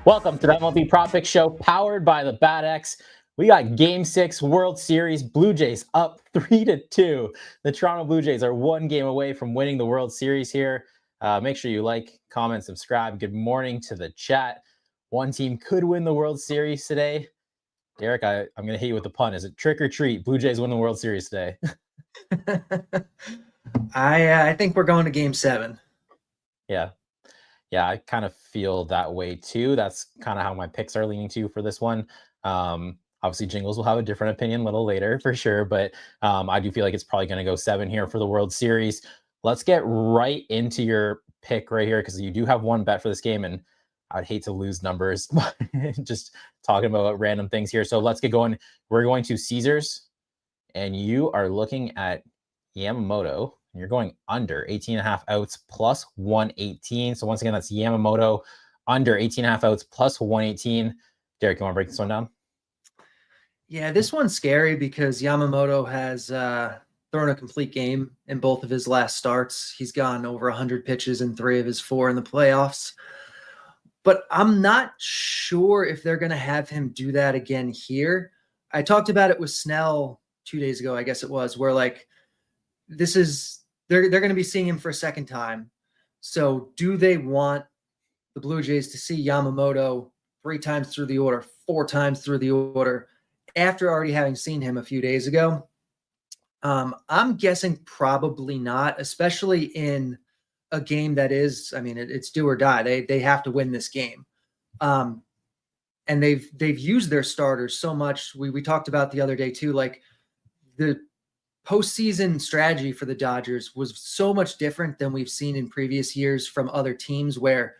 Welcome to the MLB Prop Pick Show, powered by the Bad X. We got Game 6 World Series. Blue Jays up 3-2. The Toronto Blue Jays are one game away from winning the World Series here. Make sure you like, comment, subscribe. Good morning to the chat. One team could win the World Series today. Derek, I'm going to hit you with the pun. Is it trick or treat? Blue Jays win the World Series today. I think we're going to Game 7. Yeah, I kind of feel that way too. That's kind of how my picks are leaning to for this one. Obviously, Jingles will have a different opinion a little later for sure, but I do feel like it's probably going to go 7 here for the World Series. Let's get right into your pick right here because you do have one bet for this game, and I'd hate to lose numbers, but just talking about random things here. So let's get going. We're going to Caesars, and you are looking at Yamamoto. You're going under 18.5 outs plus 118. So once again, that's Yamamoto under 18.5 outs plus 118. Derek, you want to break this one down? Yeah, this one's scary because Yamamoto has thrown a complete game in both of his last starts. He's gone over 100 pitches in 3 of his 4 in the playoffs. But I'm not sure if they're going to have him do that again here. I talked about it with Snell 2 days ago, I guess it was, where like this is they're going to be seeing him for a second time. So do they want the Blue Jays to see Yamamoto 3 times through the order, 4 times through the order after already having seen him a few days ago? I'm guessing probably not, especially in a game that is, I mean, it's do or die. They have to win this game. And they've used their starters so much. We talked about the other day too, like the postseason strategy for the Dodgers was so much different than we've seen in previous years from other teams, where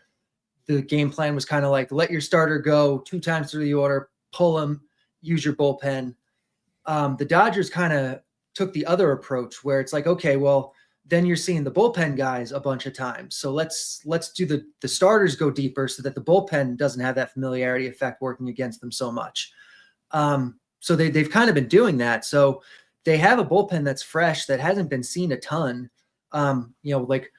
the game plan was kind of like, let your starter go 2 times through the order, pull him, use your bullpen. The Dodgers kind of took the other approach where it's like, okay, well, then you're seeing the bullpen guys a bunch of times. So let's do the starters go deeper so that the bullpen doesn't have that familiarity effect working against them so much. So they've kind of been doing that. So they have a bullpen that's fresh, that hasn't been seen a ton. Like,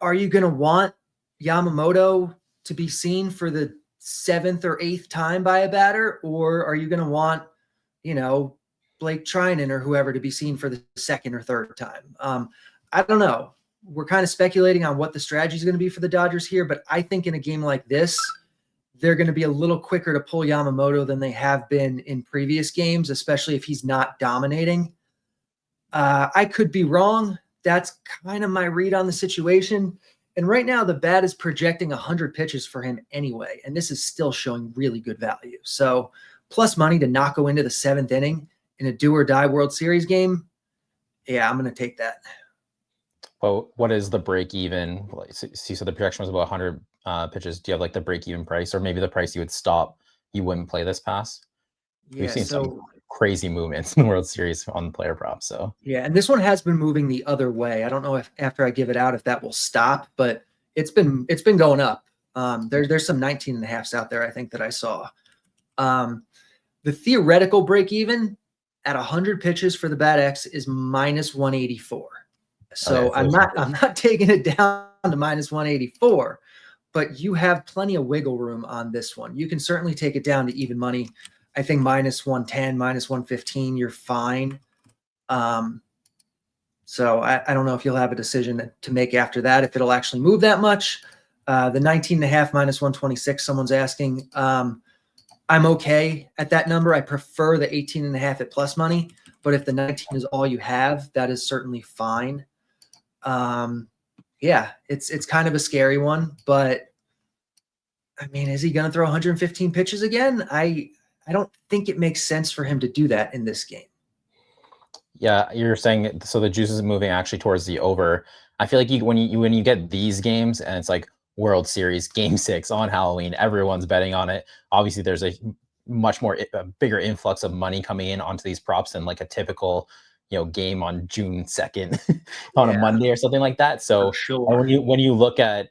are you going to want Yamamoto to be seen for the 7th or 8th time by a batter? Or are you going to want, Blake Trinan or whoever to be seen for the 2nd or 3rd time? I don't know. We're kind of speculating on what the strategy is going to be for the Dodgers here, but I think in a game like this, they're going to be a little quicker to pull Yamamoto than they have been in previous games, especially if he's not dominating. I could be wrong. That's kind of my read on the situation. And right now, the bat is projecting 100 pitches for him anyway, and this is still showing really good value. So plus money to not go into the 7th inning in a do-or-die World Series game, yeah, I'm going to take that. Well, what is the break even? So the projection was about 100 pitches. Do you have like the break even price, or maybe the price you would stop? You wouldn't play this pass. Yeah, we've seen some crazy movements in the World Series on the player props. So yeah, and this one has been moving the other way. I don't know if after I give it out if that will stop, but it's been going up. There's some 19.5s out there, I think, that I saw. The theoretical break even at 100 pitches for the Bad X is minus 184. So I'm not taking it down to minus 184, but you have plenty of wiggle room on this one. You can certainly take it down to even money. I think minus 110, minus 115, you're fine. So I don't know if you'll have a decision to make after that, if it'll actually move that much. The 19.5 minus 126, someone's asking. I'm okay at that number. I prefer the 18.5 at plus money, but if the 19 is all you have, that is certainly fine. Yeah, it's kind of a scary one, but I mean, is he going to throw 115 pitches again? I don't think it makes sense for him to do that in this game. Yeah, you're saying so the juice is moving actually towards the over. I feel like when you get these games and it's like World Series Game 6 on Halloween, everyone's betting on it. Obviously, there's a bigger influx of money coming in onto these props than like a typical game on June 2nd on a Monday or something like that. So sure. when you look at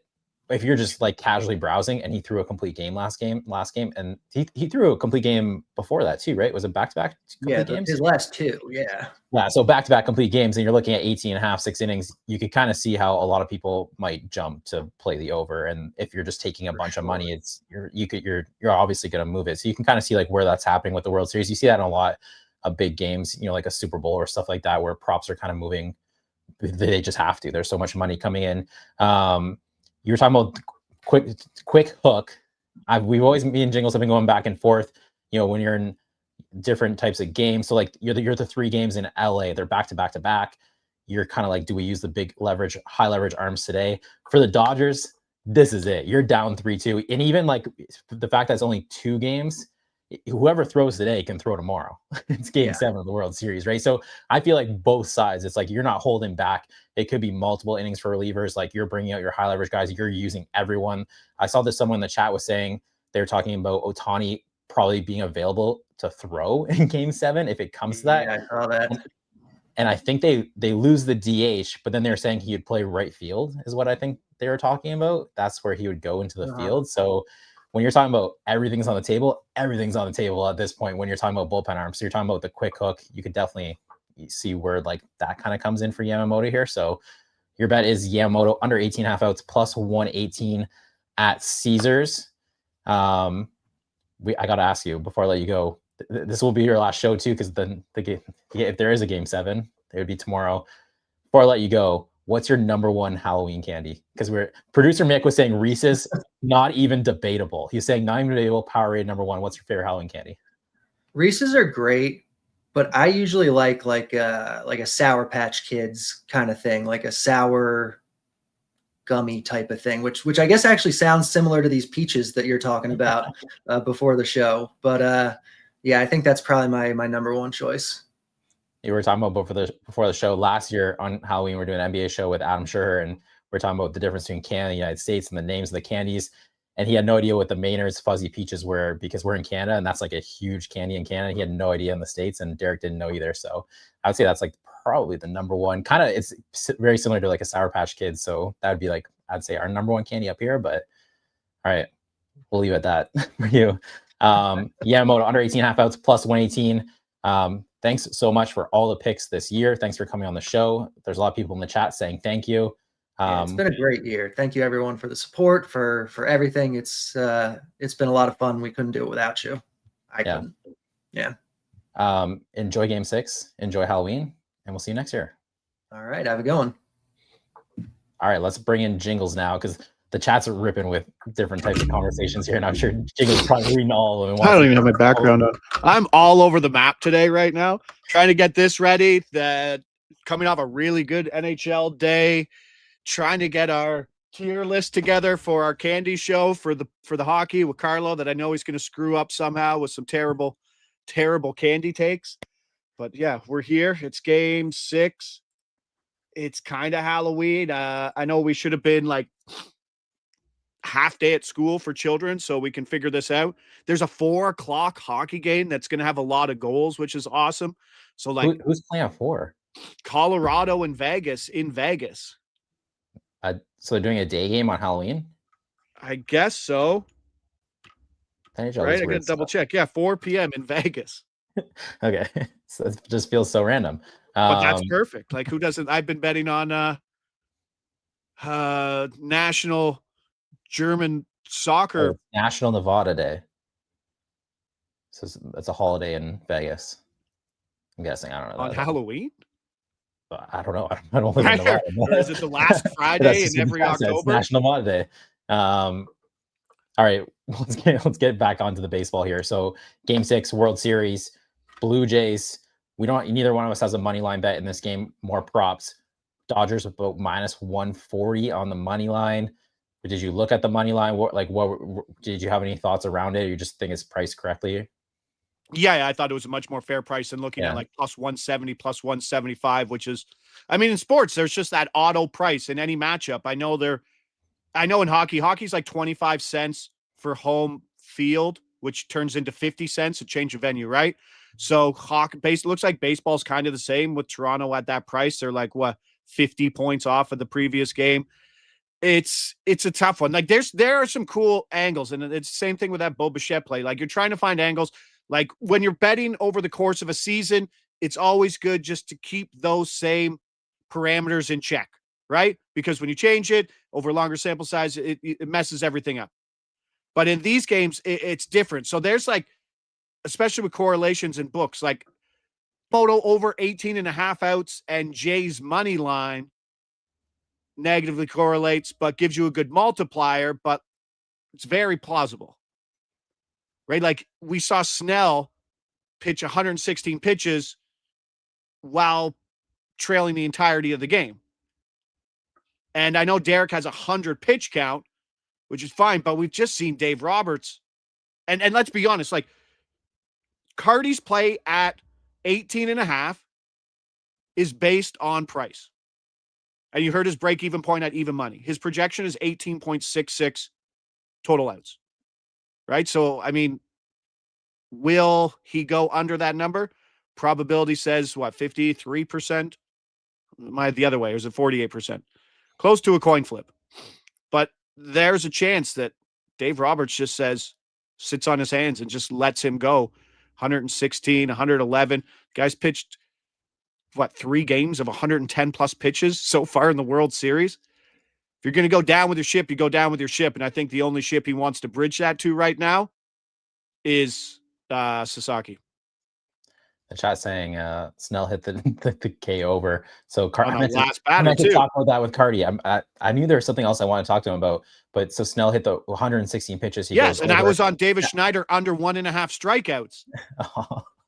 if you're just like casually browsing, and he threw a complete game last game, and he threw a complete game before that too, right? Was it back-to-back Yeah, complete games? his last two. Yeah. Yeah, so back-to-back complete games, and you're looking at 18 and a half, 6 innings, you could kind of see how a lot of people might jump to play the over. And if you're just taking a For bunch of sure. money, you're obviously going to move it. So you can kind of see like where that's happening with the World Series. You see that in a lot of big games, like a Super Bowl or stuff like that, where props are kind of moving. They just have to. There's so much money coming in. You were talking about quick hook. We've always, me and Jingles have been going back and forth. When you're in different types of games. So like you're the 3 games in LA, they're back to back to back. You're kind of like, do we use the big leverage, high leverage arms today? For the Dodgers, this is it. You're down 3-2. And even like the fact that it's only 2 games, whoever throws today can throw tomorrow. It's game 7 of the World Series, right? So I feel like both sides, it's like you're not holding back. It could be multiple innings for relievers. Like you're bringing out your high leverage guys. You're using everyone. I saw this, someone in the chat was saying they were talking about Ohtani probably being available to throw in game 7 if it comes to that. Yeah, I saw that. And I think they lose the DH, but then they're saying he would play right field is what I think they were talking about. That's where he would go into the field. So when you're talking about everything's on the table at this point when you're talking about bullpen arms. So you're talking about the quick hook. You could definitely see where like that kind of comes in for Yamamoto here. So your bet is Yamamoto under 18.5 outs plus 118 at Caesars. I got to ask you before I let you go. This will be your last show too, because then if there is a game 7, it would be tomorrow. Before I let you go, what's your number 1 Halloween candy? Because producer Mick was saying Reese's, not even debatable. He's saying not even debatable. Powerade number 1. What's your favorite Halloween candy? Reese's are great, but I usually like a Sour Patch Kids kind of thing, like a sour gummy type of thing, which I guess actually sounds similar to these peaches that you're talking about before the show. But yeah, I think that's probably my number 1 choice. You were talking about before the show last year on Halloween. We're doing an NBA show with Adam Scherr, and we're talking about the difference between Canada and the United States and the names of the candies. And he had no idea what the Maynard's fuzzy peaches were because we're in Canada, and that's like a huge candy in Canada. He had no idea in the States, and Derek didn't know either. So I would say that's like probably the number 1. Kind of, it's very similar to like a Sour Patch Kids. So that would be like, I'd say our number 1 candy up here. But all right, we'll leave it at that for you. Yamamoto under 18.5 outs plus 118. Thanks so much for all the picks this year. Thanks for coming on the show. There's a lot of people in the chat saying thank you. It's been a great year. Thank you everyone for the support, for everything. It's been a lot of fun. We couldn't do it without you. I couldn't. Yeah. Enjoy game 6. Enjoy Halloween, and we'll see you next year. All right. Have a good one. All right. Let's bring in Jingles now, because the chats are ripping with different types of conversations here, and I'm sure Jingles is probably reading all of them. I don't even have my background on. I'm all over the map today right now, trying to get this ready. That coming off a really good NHL day, trying to get our tier list together for our candy show for the hockey with Carlo, that I know he's going to screw up somehow with some terrible candy takes. But yeah, we're here. It's game 6. It's kind of Halloween. I know we should have been like half day at school for children, so we can figure this out. There's a 4:00 hockey game that's going to have a lot of goals, which is awesome. So like, who's playing at 4? Colorado and Vegas in Vegas. So they're doing a day game on Halloween? I guess so. Right, I gotta double check. Yeah, 4 p.m. in Vegas. Okay, so it just feels so random. But that's perfect. Like, who doesn't? I've been betting on national German soccer. National Nevada Day. So it's a holiday in Vegas. I'm guessing. I don't know. On Halloween? I don't know. I don't live in Nevada. Or is it the last Friday in every October? It's National Nevada Day. All right, let's get back onto the baseball here. So game 6, World Series, Blue Jays. Neither one of us has a money line bet in this game. More props. Dodgers about minus 140 on the money line. Did you look at the money line? What did you have any thoughts around it? Or you just think it's priced correctly? Yeah, I thought it was a much more fair price than looking at like plus 170, plus 175, which is, I mean, in sports, there's just that auto price in any matchup. I know in hockey's like 25 cents for home field, which turns into 50 cents to change of venue, right? So looks like baseball's kind of the same with Toronto at that price. They're like, 50 points off of the previous game. it's a tough one. Like there are some cool angles, and it's the same thing with that Bo Bichette play. Like you're trying to find angles. Like when you're betting over the course of a season, it's always good just to keep those same parameters in check, right? Because when you change it over a longer sample size, it messes everything up. But in these games, it's different. So there's like, especially with correlations in books, like Moto over 18 and a half outs and Jay's money line negatively correlates, but gives you a good multiplier, but it's very plausible, right? Like we saw Snell pitch 116 pitches while trailing the entirety of the game. And I know Derek has 100 pitch count, which is fine, but we've just seen Dave Roberts. And let's be honest, like Carty's play at 18 and a half is based on price. And you heard his break-even point at even money. His projection is 18.66 total outs, right? So, I mean, will he go under that number? Probability says, what, 53%? Am I the other way, or is it 48%? Close to a coin flip. But there's a chance that Dave Roberts just sits on his hands and just lets him go. 116, 111. Guys pitched, 3 games of 110 plus pitches so far in the World Series. If you're going to go down with your ship, you go down with your ship. And I think the only ship he wants to bridge that to right now is Sasaki. The chat saying Snell hit the K over. So I meant to talk about that with Carty. I knew there was something else I wanted to talk to him about. But so Snell hit the 116 pitches. Yes, and I was on David Schneider under 1.5 strikeouts.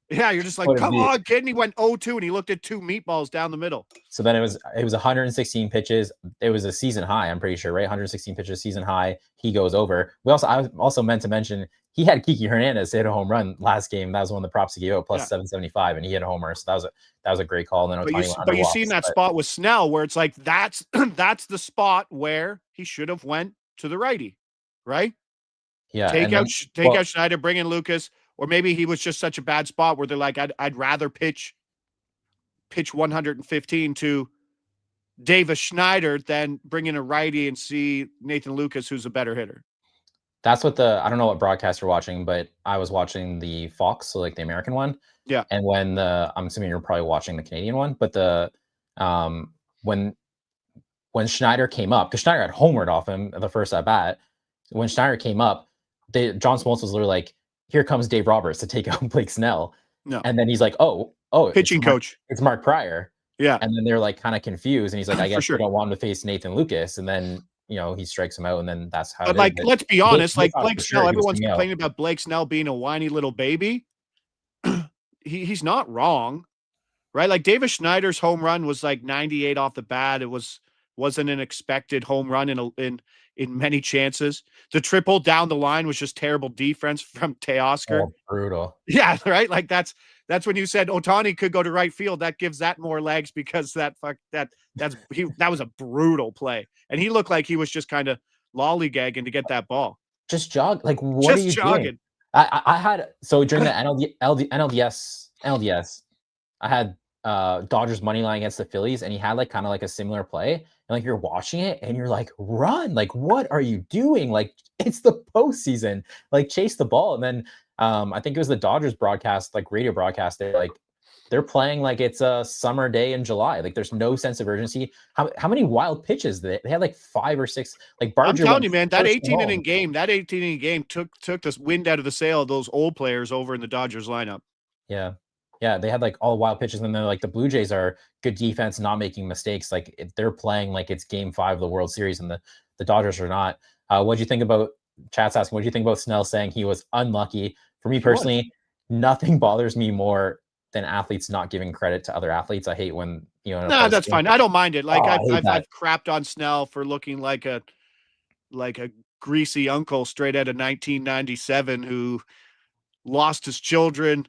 Yeah, you're just like, come on, kid. And he went 0-2 and he looked at 2 meatballs down the middle. So then it was 116 pitches. It was a season high, I'm pretty sure, right? 116 pitches, season high. He goes over. I also meant to mention he had Kiki Hernandez hit a home run last game. That was one of the props he gave out, plus 775, and he hit a homer. So that was a great call. And then but you seen that spot with Snell where it's like that's the spot where he should have went to the righty, right? Yeah. Take out Schneider, bring in Lucas. Or maybe he was just such a bad spot where they're like, I'd rather pitch 115 to Davis Schneider than bring in a righty and see Nathan Lucas, who's a better hitter. That's what I don't know what broadcast you're watching, but I was watching the Fox, so like the American one. Yeah. And when I'm assuming you're probably watching the Canadian one, but when Schneider came up, because Schneider had homered off him the first at bat, when Schneider came up, John Smoltz was literally like, here comes Dave Roberts to take out Blake Snell. No. And then he's like, oh, pitching coach. It's Mark Pryor. Yeah. And then they're like kind of confused. And he's like, I guess sure. you don't want him to face Nathan Lucas. And then, he strikes him out. And then that's how But like, let's be honest, like Blake Snell, everyone's complaining about Blake Snell being a whiny little baby. He's not wrong, right? Like Davis Schneider's home run was like 98 off the bat. It wasn't an expected home run in many chances. The triple down the line was just terrible defense from Teoscar. Oh, brutal. Yeah, right. Like that's when you said Ohtani could go to right field. That gives that more legs because that was a brutal play, and he looked like he was just kind of lollygagging to get that ball. Just jog. Like what are you doing? I had during the NLDS, I had Dodgers money line against the Phillies, and he had like kind of like a similar play. And like you're watching it and you're like, run, like what are you doing? Like it's the postseason, like chase the ball. And then I think it was the Dodgers broadcast, like radio broadcast, they're playing like it's a summer day in July. Like there's no sense of urgency. How many wild pitches they had? Like 5 or 6. Like Barger, I'm telling you, man, that 18 inning game took the wind out of the sail of those old players over in the Dodgers lineup. Yeah. Yeah, they had like all wild pitches, and then like the Blue Jays are good defense, not making mistakes. Like they're playing like it's Game 5 of the World Series, and the Dodgers are not. What'd you think about? Chat's asking, what'd you think about Snell saying he was unlucky? For me personally, nothing bothers me more than athletes not giving credit to other athletes. I hate when No, that's fine. I don't mind it. Like I've crapped on Snell for looking like a greasy uncle straight out of 1997 who lost his children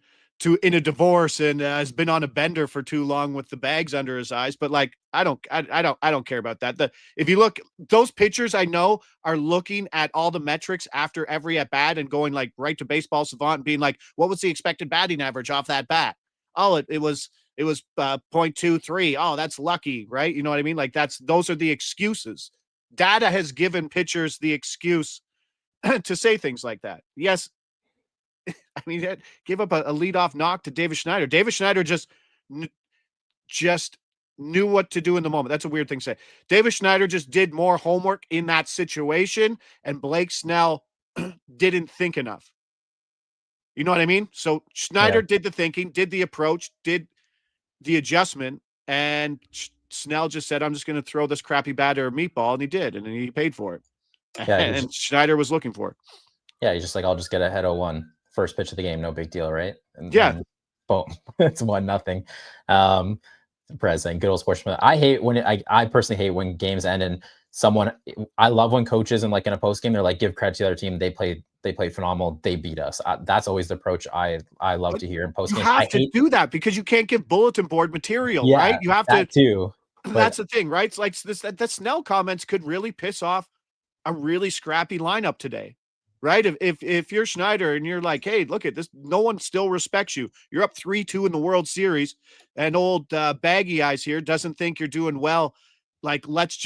in a divorce and has been on a bender for too long with the bags under his eyes. But like, I don't care about that. If you look, those pitchers I know are looking at all the metrics after every at bat and going like right to Baseball Savant and being like, what was the expected batting average off that bat? Oh, it was 0.23. Oh, that's lucky. Right. You know what I mean? Like those are the excuses. data has given pitchers the excuse to say things like that. Yes, I mean, it gave up a leadoff knock to Davis Schneider. Davis Schneider just knew what to do in the moment. That's a weird thing to say. Davis Schneider just did more homework in that situation, and Blake Snell didn't think enough. You know what I mean? So Schneider did the thinking, did the approach, did the adjustment, and Snell just said, I'm just going to throw this crappy batter meatball, and he did, and then he paid for it. Yeah, and Schneider was looking for it. Yeah, he's just like, I'll just get ahead 0-1. First pitch of the game, no big deal, right? And yeah. Boom. It's 1-0. President, good old sportsman. I hate when I personally hate when games end and I love when coaches and like in a post game, they're like, give credit to the other team. They played phenomenal. They beat us. That's always the approach I love to hear in post games. You have to do that because you can't give bulletin board material, right? You have to too. That's the thing, right? It's like that Snell comments could really piss off a really scrappy lineup today, right? If you're Schneider and you're like, hey, look at this, no one still respects you. You're up 3-2 in the World Series, and old baggy eyes here doesn't think you're doing well. Like, let's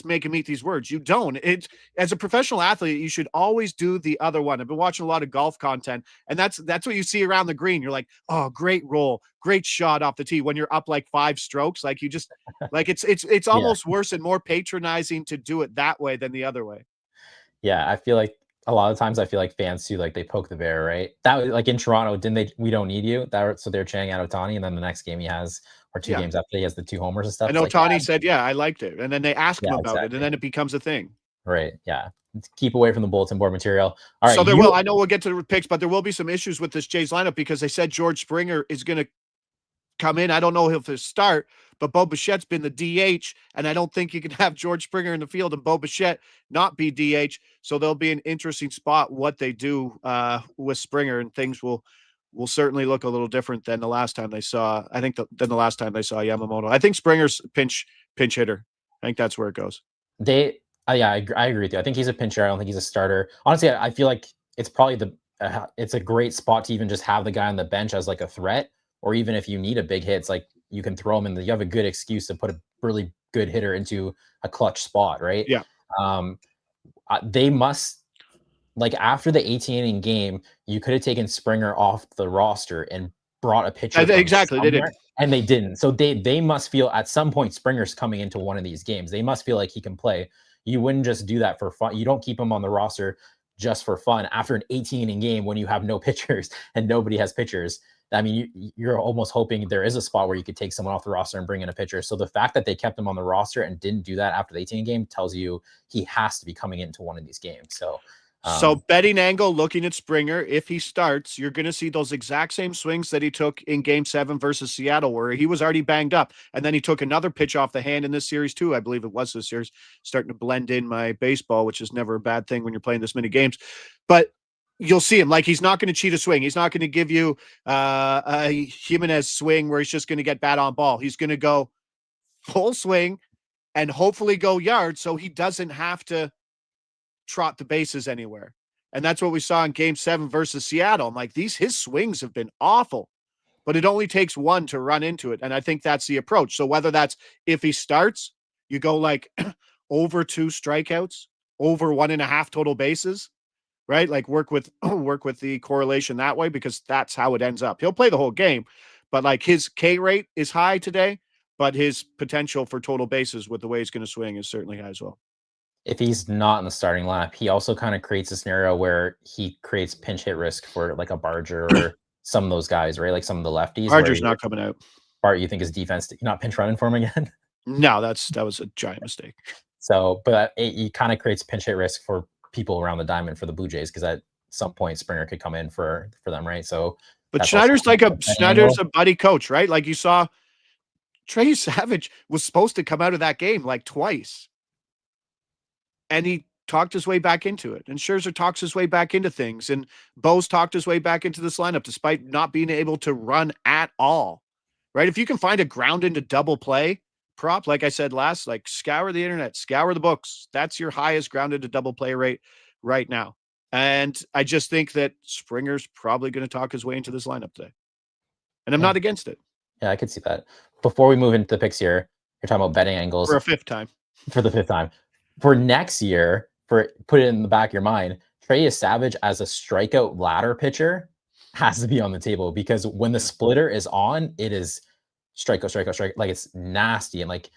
make him eat these words. You don't. It's, as a professional athlete, you should always do the other one. I've been watching a lot of golf content, and that's what you see around the green. You're like, oh, great roll, great shot off the tee when you're up like 5 strokes. Like, you just like it's almost worse and more patronizing to do it that way than the other way. Yeah, I feel like a lot of times fans too, like they poke the bear, right? That was like in Toronto, didn't they? We don't need you. So they're chanting out Ohtani, and then the next game he has, or 2 games after, he has the 2 homers and stuff. And Ohtani said, yeah, I liked it. And then they ask him about it, and then it becomes a thing. Right. Yeah. Keep away from the bulletin board material. All right. So I know we'll get to the picks, but there will be some issues with this Jays lineup because they said George Springer is going to come in. I don't know if he'll start, but Bo Bichette's been the DH, and I don't think you can have George Springer in the field and Bo Bichette not be DH. So there'll be an interesting spot what they do with Springer, and things will certainly look a little different than the last time they saw. I think than the last time they saw Yamamoto. I think Springer's pinch hitter. I think that's where it goes. I agree with you. I think he's a pincher. I don't think he's a starter. Honestly, I feel like it's probably it's a great spot to even just have the guy on the bench as like a threat, or even if you need a big hit, it's like you can throw him in. You have a good excuse to put a really good hitter into a clutch spot, right? Yeah. They must, like, after the 18-inning game, you could have taken Springer off the roster and brought a pitcher. Exactly, they didn't. And they didn't. So they must feel at some point Springer's coming into one of these games. They must feel like he can play. You wouldn't just do that for fun. You don't keep him on the roster just for fun after an 18-inning game when you have no pitchers and nobody has pitchers. I mean, you're almost hoping there is a spot where you could take someone off the roster and bring in a pitcher. So the fact that they kept him on the roster and didn't do that after the 18 game tells you he has to be coming into one of these games. So betting angle, looking at Springer, if he starts, you're going to see those exact same swings that he took in Game 7 versus Seattle, where he was already banged up. And then he took another pitch off the hand in this series too. I believe it was this series, starting to blend in my baseball, which is never a bad thing when you're playing this many games. But you'll see him, like, he's not going to cheat a swing. He's not going to give you a Jimenez swing where he's just going to get bat on ball. He's going to go full swing and hopefully go yards so he doesn't have to trot the bases anywhere. And that's what we saw in Game 7 versus Seattle. I'm like, his swings have been awful, but it only takes one to run into it. And I think that's the approach. So whether that's, if he starts, you go like over 2 strikeouts, over 1.5 total bases, right? Like work with the correlation that way, because that's how it ends up. He'll play the whole game, but like his K rate is high today, but his potential for total bases with the way he's going to swing is certainly high as well. If he's not in the starting lineup, he also kind of creates a scenario where he creates pinch hit risk for like a Barger or some of those guys, right? Like some of the lefties. Barger's not coming out. Bart, you think his defense, not pinch running for him again? No, that was a giant mistake. So, but he kind of creates pinch hit risk for people around the diamond for the Blue Jays, because at some point Springer could come in for them, right? So, but Schneider's a buddy coach, right? Like you saw, Trey Savage was supposed to come out of that game like twice, and he talked his way back into it. And Scherzer talks his way back into things, and Bo's talked his way back into this lineup despite not being able to run at all, right? If you can find a ground into double play prop, like I said last, like scour the internet, scour the books. That's your highest grounded to double play rate right now. And I just think that Springer's probably going to talk his way into this lineup today. And I'm not against it. Yeah, I could see that. Before we move into the picks here, you're talking about betting angles. For the fifth time. For the 5th time. for next year, put it in the back of your mind, Trey Savage as a strikeout ladder pitcher has to be on the table, because when the splitter is on, it is strikeout. Like, it's nasty. And like,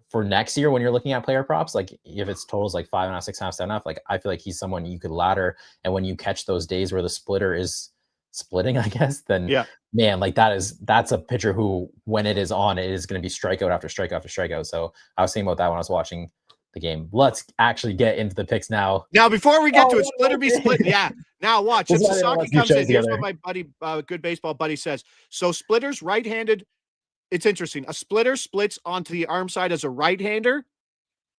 for next year, when you're looking at player props, like if it's totals like 5.5, 6.5, 7.5, like I feel like he's someone you could ladder. And when you catch those days where the splitter is splitting, I guess, then man, like that's a pitcher who, when it is on, it is going to be strikeout after strikeout after strikeout. So I was thinking about that when I was watching the game. Let's actually get into the picks now. Now, before we get to it, splitter be split. Yeah. Now watch. If Sasaki comes in, here's what my buddy, good baseball buddy says. So splitters right-handed. It's interesting. A splitter splits onto the arm side as a right-hander,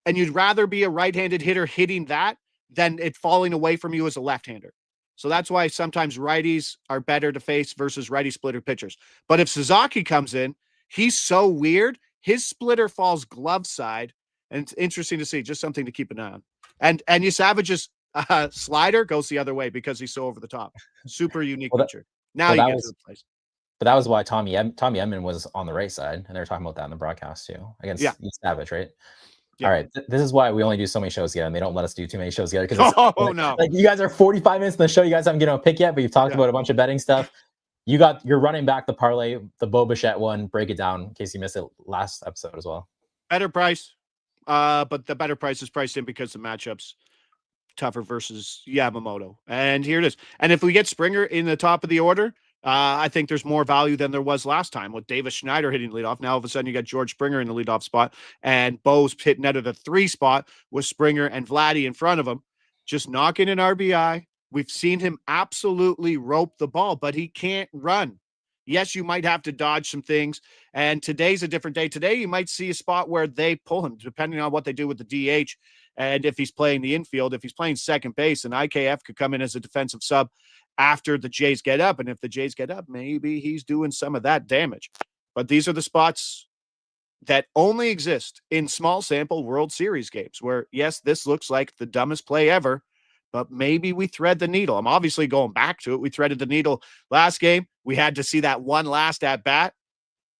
and you'd rather be a right-handed hitter hitting that than it falling away from you as a left-hander. So that's why sometimes righties are better to face versus righty splitter pitchers. But if Sasaki comes in, he's so weird. His splitter falls glove side, and it's interesting to see. Just something to keep an eye on. And Savage's slider goes the other way because he's so over the top. Super unique pitcher. Now you get to the place. But that was why Tommy Edman was on the right side, and they were talking about that in the broadcast too against Savage, right? Yeah. All right, this is why we only do so many shows together, and they don't let us do too many shows together, because no, like you guys are 45 minutes in the show, you guys haven't given a pick yet, but you've talked about a bunch of betting stuff. You're running back the parlay, the Bo Bichette one. Break it down in case you missed it last episode as well. Better price, but the better price is priced in because the matchups tougher versus Yamamoto, and here it is. And if we get Springer in the top of the order, I think there's more value than there was last time with Davis Schneider hitting the leadoff. Now, all of a sudden, you got George Springer in the leadoff spot, and Bo's hitting out of the 3 spot with Springer and Vladdy in front of him, just knocking an RBI. We've seen him absolutely rope the ball, but he can't run. Yes, you might have to dodge some things, and today's a different day. Today, you might see a spot where they pull him, depending on what they do with the DH, and if he's playing the infield. If he's playing second base, then IKF could come in as a defensive sub after the Jays get up. And if the Jays get up, maybe he's doing some of that damage. But these are the spots that only exist in small sample World Series games where, yes, this looks like the dumbest play ever, but maybe we thread the needle. I'm obviously going back to it. We threaded the needle last game. We had to see that one last at bat,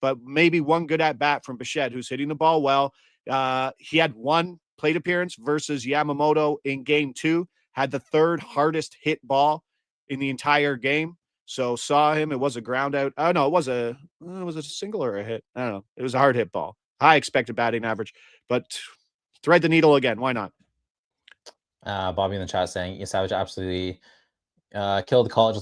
but maybe one good at bat from Bichette, who's hitting the ball well. He had one plate appearance versus Yamamoto in game 2, had the 3rd hardest hit ball in the entire game. So saw him. It was a ground out. Oh no, was it a single or a hit? I don't know. It was a hard hit ball. High expected batting average, but thread the needle again. Why not? Bobby in the chat saying Savage absolutely killed the college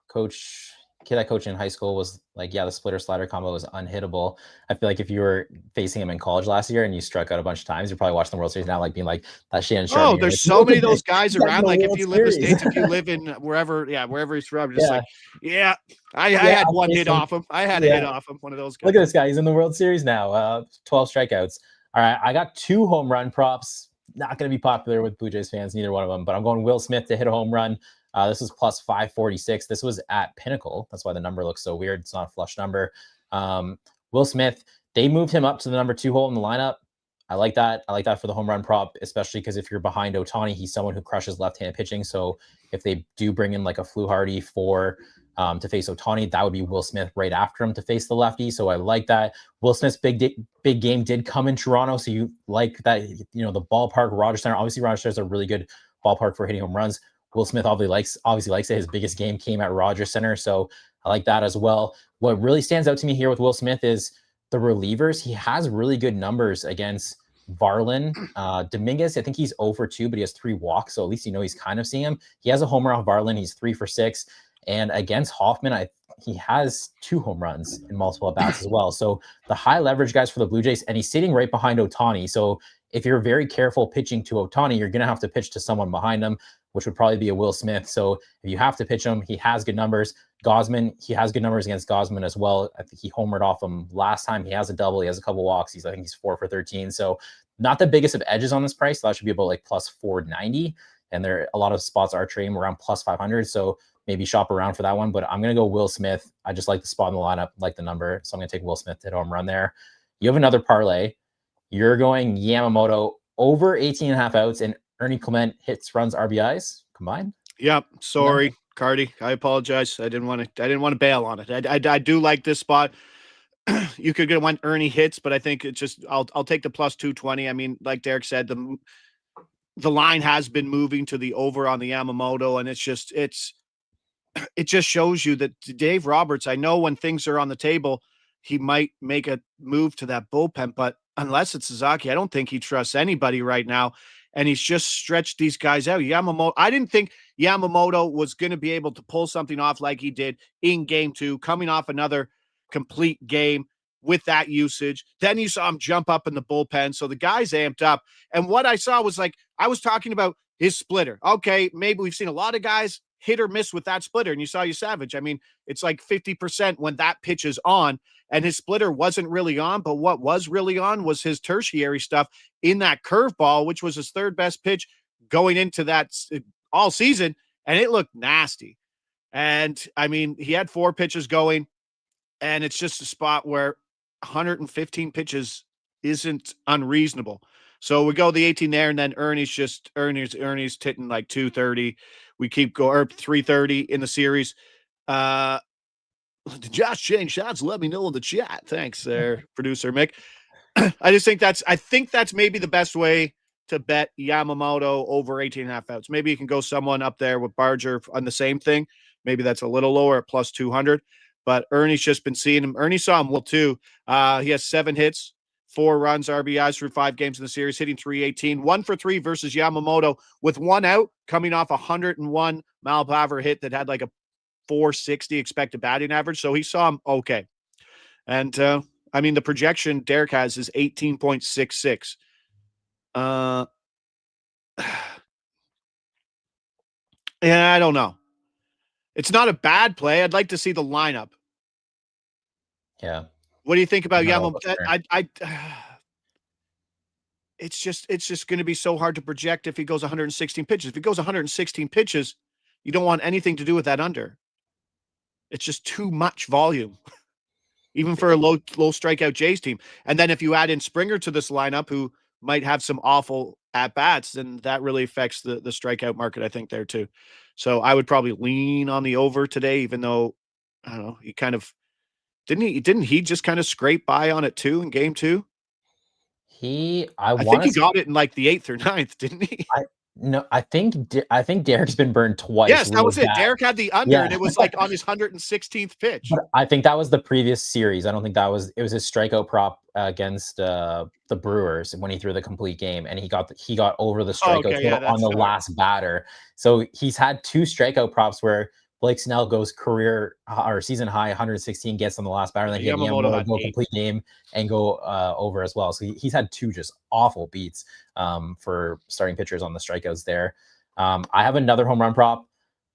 coach. Kid I coached in high school was like, the splitter slider combo was unhittable. I feel like if you were facing him in college last year and you struck out a bunch of times, you're probably watching the World Series now, like being like that Shannon Sharp. Oh, there's so many of those guys around. Like if you live in the States, if you live in wherever he's from, just I had one hit off him. I had a hit off him. One of those guys. Look at this guy. He's in the World Series now. 12 strikeouts. All right, I got 2 home run props. Not going to be popular with Blue Jays fans, neither one of them, but I'm going Will Smith to hit a home run. This was plus 546. This was at Pinnacle. That's why the number looks so weird. It's not a flush number. Will Smith, they moved him up to the number 2 hole in the lineup. I like that. I like that for the home run prop, especially because if you're behind Ohtani, he's someone who crushes left-handed pitching. So if they do bring in like a Fluharty to face Ohtani, that would be Will Smith right after him to face the lefty. So I like that. Will Smith's big game did come in Toronto. So you like that, the ballpark, Rogers Center. Obviously, Rogers Center is a really good ballpark for hitting home runs. Will Smith obviously likes it. His biggest game came at Rogers Center, so I like that as well. What really stands out to me here with Will Smith is the relievers. He has really good numbers against Varlin. Dominguez, I think he's 0 for 2, but he has 3 walks, so at least he's kind of seeing him. He has a homer off Varlin. He's 3 for 6. And against Hoffman, he has 2 home runs in multiple at-bats as well. So the high leverage guys for the Blue Jays, and he's sitting right behind Ohtani. So if you're very careful pitching to Ohtani, you're going to have to pitch to someone behind him, which would probably be a Will Smith. So if you have to pitch him, he has good numbers. Gosman, he has good numbers against Gosman as well. I think he homered off him last time. He has a double. He has a couple walks. I think he's 4 for 13. So not the biggest of edges on this price. So that should be about like plus 490. And a lot of spots are trading around plus 500. So maybe shop around for that one. But I'm going to go Will Smith. I just like the spot in the lineup, like the number. So I'm going to take Will Smith to hit home run there. You have another parlay. You're going Yamamoto over 18.5 outs, and Ernie Clement hits, runs, RBIs combined. Yep. Sorry, Carty. I apologize. I didn't want to bail on it. I do like this spot. you could get one Ernie hits, but I think it's just I'll take the plus 220. I mean, like Derek said, the line has been moving to the over on the Yamamoto, and it just shows you that Dave Roberts, I know when things are on the table, he might make a move to that bullpen, but unless it's Suzuki, I don't think he trusts anybody right now. And he's just stretched these guys out. Yamamoto, I didn't think Yamamoto was going to be able to pull something off like he did in game 2, coming off another complete game with that usage. Then you saw him jump up in the bullpen. So the guy's amped up. And what I saw was like, I was talking about his splitter. Okay, maybe we've seen a lot of guys hit or miss with that splitter. And you saw Savage. I mean, it's like 50% when that pitch is on, and his splitter wasn't really on, but what was really on was his tertiary stuff in that curveball, which was his third best pitch going into that all season. And it looked nasty. And I mean, he had 4 pitches going, and it's just a spot where 115 pitches isn't unreasonable. So we go the 18 there, and then Ernie's hitting like 230. We keep going 330 in the series. Josh change shots. Let me know in the chat. Thanks there, producer Mick. I think that's maybe the best way to bet Yamamoto over 18.5 outs. Maybe you can go someone up there with Barger on the same thing. Maybe that's a little lower at plus 200. But Ernie's just been seeing him. Ernie saw him well too. He has 7 hits, 4 runs, RBIs through 5 games in the series, hitting 318, 1 for 3 versus Yamamoto with 1 out, coming off a 101 mile per hour hit that had like a 460 expected batting average. So he saw him okay. And I mean, the projection Derek has is 18.66. Yeah, I don't know. It's not a bad play. I'd like to see the lineup. Yeah. What do you think about Yamamoto? It's just going to be so hard to project if he goes 116 pitches. If he goes 116 pitches, you don't want anything to do with that under. It's just too much volume, even for a low strikeout Jays team. And then if you add in Springer to this lineup, who might have some awful at bats, then that really affects the strikeout market, I think, there too. So I would probably lean on the over today, even though I don't know, he kind of didn't he just kind of scrape by on it too in game 2? I think he got it in like the 8th or 9th, didn't he? I think Derek's been burned twice. Yes, that was it. Derek had the under, and it was like on his 116th pitch. But I think that was the previous series. I don't think it was his strikeout prop against the Brewers when he threw the complete game, and he got over the strikeout on the last batter. So he's had 2 strikeout props where Blake Snell goes career or season high 116, gets on the last batter, and then he had Yamamoto go complete game and go over as well. So he's had 2 just awful beats for starting pitchers on the strikeouts there. I have another home run prop.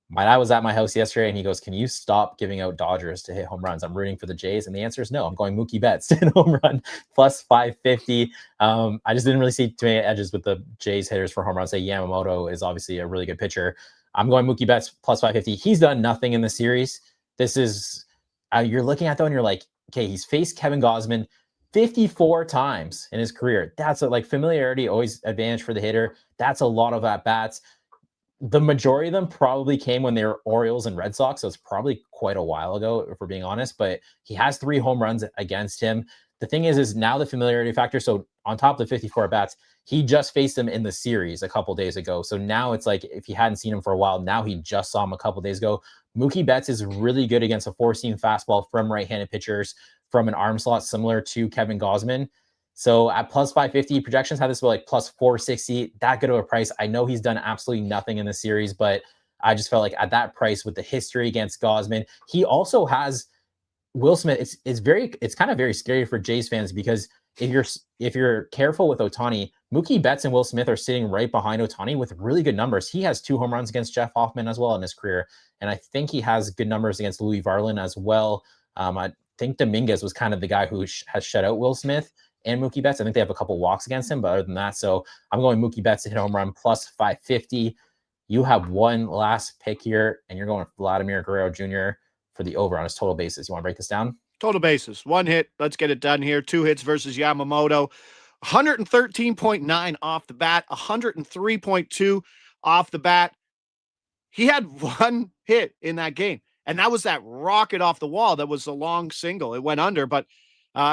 My dad was at my house yesterday, and he goes, "Can you stop giving out Dodgers to hit home runs? I'm rooting for the Jays." And the answer is no. I'm going Mookie Betts to hit home run plus 550. I just didn't really see too many edges with the Jays hitters for home runs. Say Yamamoto is obviously a really good pitcher. I'm going Mookie Betts plus 550. He's done nothing in the series. This is you're looking at though, and you're like, okay, he's faced Kevin Gausman 54 times in his career. That's familiarity, always advantage for the hitter. That's a lot of at bats. The majority of them probably came when they were Orioles and Red Sox, so it's probably quite a while ago, if we're being honest. But he has 3 home runs against him. The thing is now the familiarity factor. So on top of the 54 at bats, he just faced him in the series a couple days ago. So now it's like if you hadn't seen him for a while, now he just saw him a couple days ago. Mookie Betts is really good against a 4-seam fastball from right-handed pitchers from an arm slot similar to Kevin Gausman. So at plus 550, projections have this about like plus 460, that good of a price. I know he's done absolutely nothing in the series, but I just felt like at that price with the history against Gausman, he also has Will Smith. It's kind of very scary for Jays fans because if you're careful with Ohtani, Mookie Betts and Will Smith are sitting right behind Ohtani with really good numbers. He has 2 home runs against Jeff Hoffman as well in his career, and I think he has good numbers against Louis Varland as well. I think Dominguez was kind of the guy who has shut out Will Smith and Mookie Betts. I think they have a couple walks against him, but other than that, so I'm going Mookie Betts to hit home run plus 550. You have one last pick here, and you're going with Vladimir Guerrero Jr. for the over on his total basis. You want to break this down? Total basis. 1 hit. Let's get it done here. 2 hits versus Yamamoto. 113.9 off the bat. 103.2 off the bat. He had 1 hit in that game, and that was that rocket off the wall that was a long single. It went under, but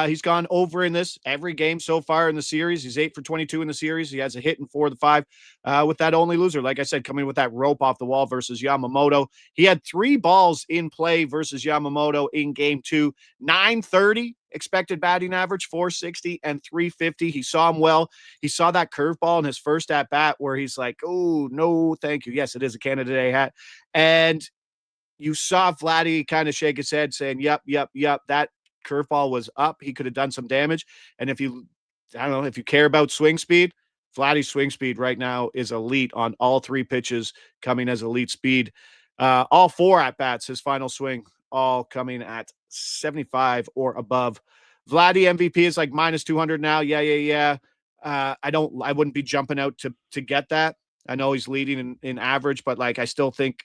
He's gone over in this every game so far in the series. He's 8 for 22 in the series. He has a hit in 4 of the 5 with that only loser. Like I said, coming with that rope off the wall versus Yamamoto. He had 3 balls in play versus Yamamoto in game 2. 930 expected batting average, 460 and 350. He saw him well. He saw that curveball in his first at bat where he's like, oh, no, thank you. Yes, it is a Canada Day hat. And you saw Vladdy kind of shake his head saying, yep, that curveball was up. He could have done some damage. And if you, I don't know, if you care about swing speed, Vladdy's swing speed right now is elite on all 3 pitches coming as elite speed. All 4 at-bats, his final swing, all coming at 75 or above. Vladdy MVP is like minus 200 now. Yeah. I wouldn't be jumping out to get that. I know he's leading in average, but like, I still think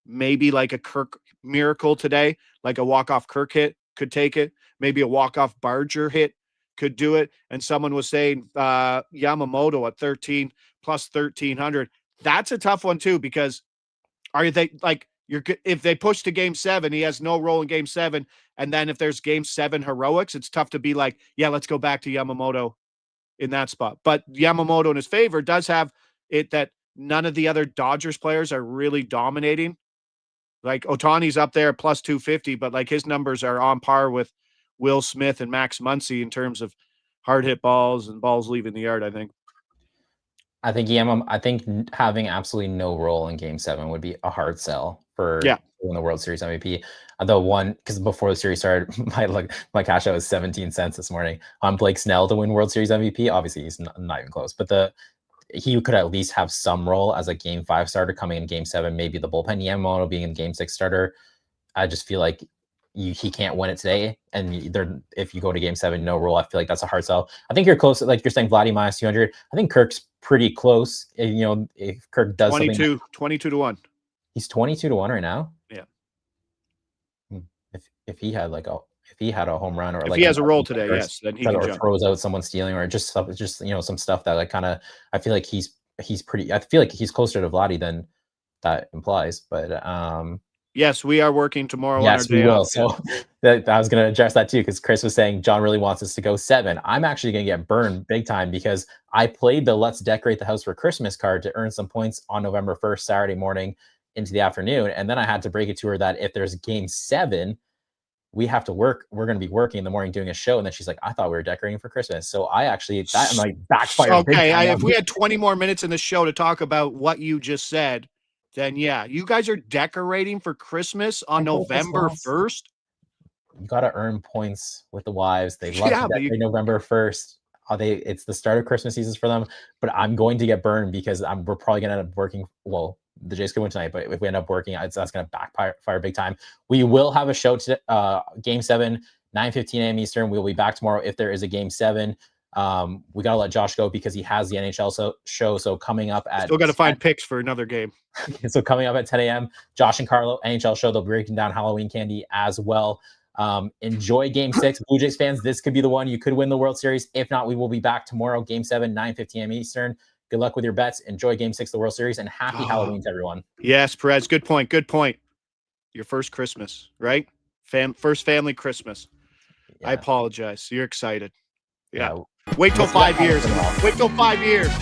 maybe like a Kirk miracle today, like a walk-off Kirk hit could take it. Maybe a walk-off Barger hit could do it. And someone was saying Yamamoto at 13 plus 1,300. That's a tough one too, because are they like, if they push to game 7, he has no role in game 7. And then if there's game 7 heroics, it's tough to be like, yeah, let's go back to Yamamoto in that spot. But Yamamoto in his favor does have it that none of the other Dodgers players are really dominating. Like Ohtani's up there plus 250, but like his numbers are on par with Will Smith and Max Muncy in terms of hard hit balls and balls leaving the yard, I think. I think having absolutely no role in game 7 would be a hard sell for win the World Series MVP. The one, because before the series started, my cash out was 17 cents this morning on Blake Snell to win World Series MVP. Obviously, he's not even close, but he could at least have some role as a game 5 starter coming in game 7, maybe the bullpen. Yamamoto being in game 6 starter. I just feel like he can't win it today. And if you go to game 7, no role, I feel like that's a hard sell. I think you're close. Like you're saying, Vladdy minus 200. I think Kirk's pretty close. You know, if Kirk does 22 to 1. He's 22 to 1 right now. Yeah. If he had a home run, or if like he has a role today, yes, then he can or jump. Throws out someone stealing, or just some stuff that like kind of, I feel like he's pretty. I feel like he's closer to Vladdy than that implies. But yes, we are working tomorrow. Yes, on our we will. off. So I was going to address that too, because Chris was saying John really wants us to go 7. I'm actually going to get burned big time because I played the Let's Decorate the House for Christmas card to earn some points on November 1st, Saturday morning into the afternoon. And then I had to break it to her that if there's game 7, we have to work. We're going to be working in the morning doing a show. And then she's like, I thought we were decorating for Christmas. So I actually, I'm like backfired. Okay. If we had 20 more minutes in the show to talk about what you just said, then yeah, you guys are decorating for Christmas on November 1st. You got to earn points with the wives. They love to decorate November 1st. It's the start of Christmas seasons for them, but I'm going to get burned because we're probably going to end up working. Well, the Jays could win tonight, but if we end up working, that's going to backfire big time. We will have a show today, game 7, 9:15 a.m. Eastern. We'll be back tomorrow if there is a game 7. We got to let Josh go because he has the NHL show. So coming up at still got to find picks for another game. So coming up at 10 a.m., Josh and Carlo NHL show. They'll be breaking down Halloween candy as well. Enjoy game 6, Blue Jays fans. This could be the one you could win the World Series. If not, we will be back tomorrow, game 7, 9:15 a.m. Eastern. Good luck with your bets. Enjoy game 6 of the World Series, and happy Halloween to everyone. Yes, Perez. Good point. Your first Christmas, right? First family Christmas. Yeah. I apologize. You're excited. Yeah. Wait till 5 years. Wait till 5 years.